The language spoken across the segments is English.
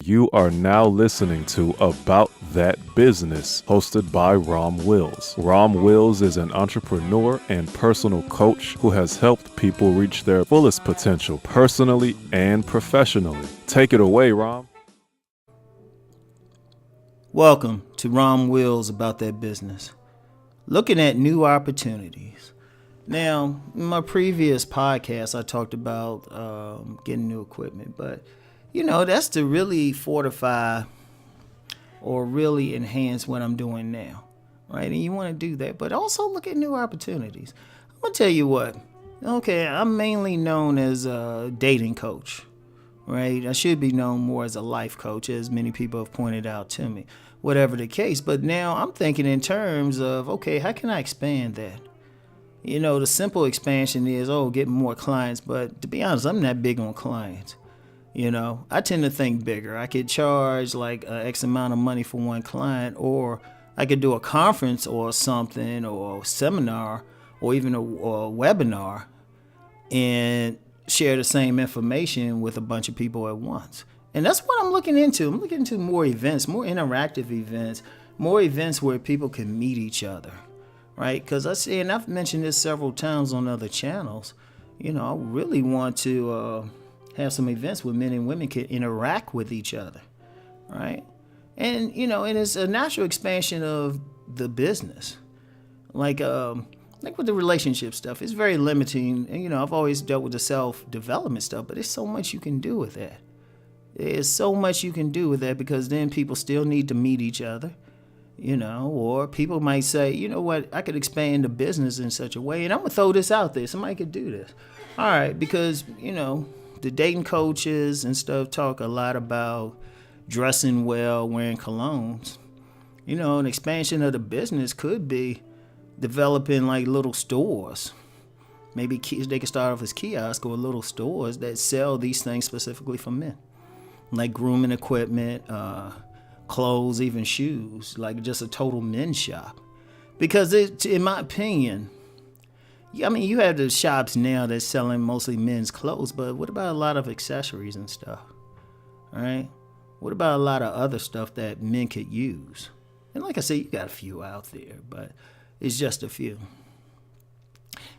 You are now listening to About That Business, hosted by Rom Wills. Rom Wills is an entrepreneur and personal coach who has helped people reach their fullest potential personally and professionally. Take it away, Rom. Welcome to Rom Wills About That Business, looking at new opportunities. Now, in my previous podcast, I talked about getting new equipment, but that's to really fortify or really enhance what I'm doing now, right? And you want to do that, but also look at new opportunities. I'm going to tell you what, I'm mainly known as a dating coach, right? I should be known more as a life coach, as many people have pointed out to me, whatever the case. But now I'm thinking in terms of, how can I expand that? The simple expansion is, get more clients. But to be honest, I'm not big on clients. I tend to think bigger. I could charge like X amount of money for one client, or I could do a conference or something, or a seminar, or even a webinar, and share the same information with a bunch of people at once. And that's what I'm looking into. I'm looking into more events, more interactive events, more events where people can meet each other, right? Because and I've mentioned this several times on other channels, I really want to have some events where men and women can interact with each other, right? And, and it's a natural expansion of the business. Like with the relationship stuff, it's very limiting. And, I've always dealt with the self-development stuff, but there's so much you can do with that. There's so much you can do with that, because then people still need to meet each other, or people might say, I could expand the business in such a way, and I'm going to throw this out there. Somebody could do this. All right, because, the dating coaches and stuff talk a lot about dressing well, wearing colognes. An expansion of the business could be developing like little stores. Maybe they could start off as kiosks or little stores that sell these things specifically for men, like grooming equipment, clothes, even shoes, like just a total men's shop. Because in my opinion, you have the shops now that's selling mostly men's clothes, but what about a lot of accessories and stuff, right? What about a lot of other stuff that men could use? And like I said, you got a few out there, but it's just a few.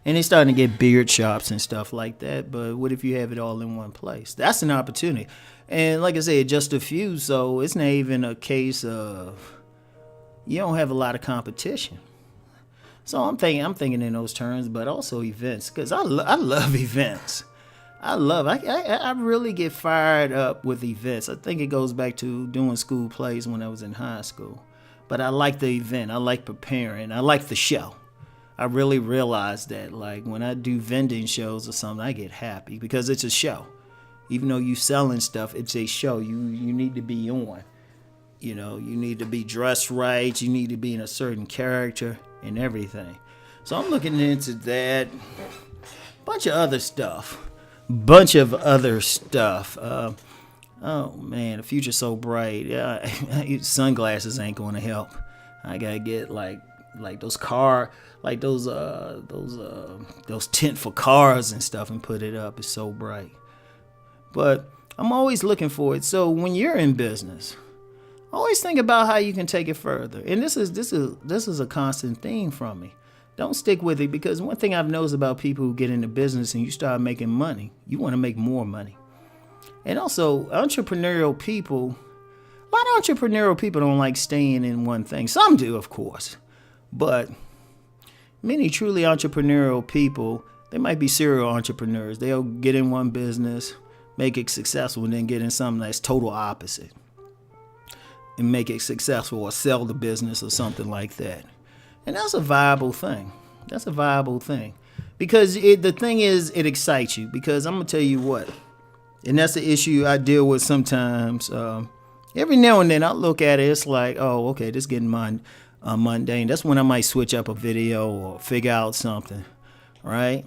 And they're starting to get beard shops and stuff like that, but what if you have it all in one place? That's an opportunity. And like I said, just a few, so it's not even a case of you don't have a lot of competition. So I'm thinking in those terms, but also events, because I love events. I really get fired up with events. I think it goes back to doing school plays when I was in high school. But I like the event. I like preparing. I like the show. I really realize that, like, when I do vending shows or something, I get happy because it's a show. Even though you selling stuff, it's a show. You need to be on. You need to be dressed right. You need to be in a certain character and everything. So I'm looking into that. Bunch of other stuff. Oh man, the future's so bright. Sunglasses ain't going to help. I gotta get like those tint for cars and stuff and put it up. It's so bright. But I'm always looking for it. So when you're in business, always think about how you can take it further. And this is a constant theme from me. Don't stick with it, because one thing I've noticed about people who get into business and you start making money, you want to make more money. And also, a lot of entrepreneurial people don't like staying in one thing. Some do, of course. But many truly entrepreneurial people, they might be serial entrepreneurs. They'll get in one business, make it successful, and then get in something that's total opposite and make it successful, or sell the business or something like that. And that's a viable thing. Because the thing is, it excites you. Because I'm going to tell you what, and that's the issue I deal with sometimes. Every now and then I look at it, it's like, this is getting mundane. That's when I might switch up a video or figure out something, right?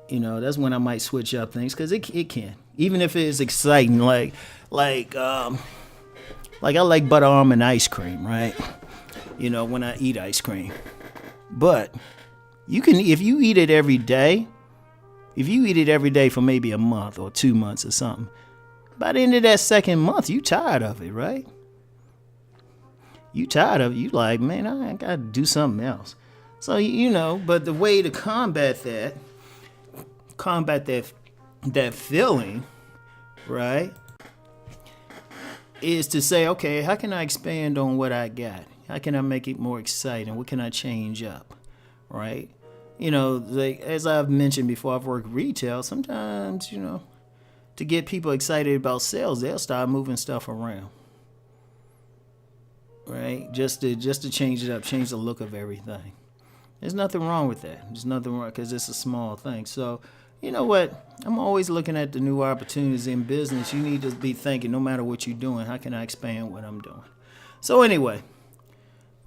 That's when I might switch up things, because it can. Even if it's exciting, like I like butter almond ice cream, right? When I eat ice cream. But you can, if you eat it every day for maybe a month or 2 months or something, By the end of that second month, you tired of it, right? You tired of it. You like, man, I got to do something else. So, but the way to combat that feeling, right, is to say, okay, how can I expand on what I got? How can I make it more exciting? What can I change up, right? As I've mentioned before, I've worked retail. Sometimes, to get people excited about sales, they'll start moving stuff around, right? Just to change it up, change the look of everything. There's nothing wrong with that. There's nothing wrong because it's a small thing. So, you know what? I'm always looking at the new opportunities in business. You need to be thinking, no matter what you're doing, how can I expand what I'm doing? So anyway,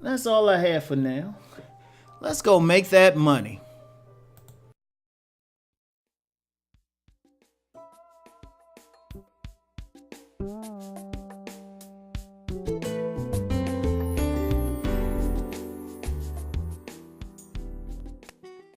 that's all I have for now. Let's go make that money.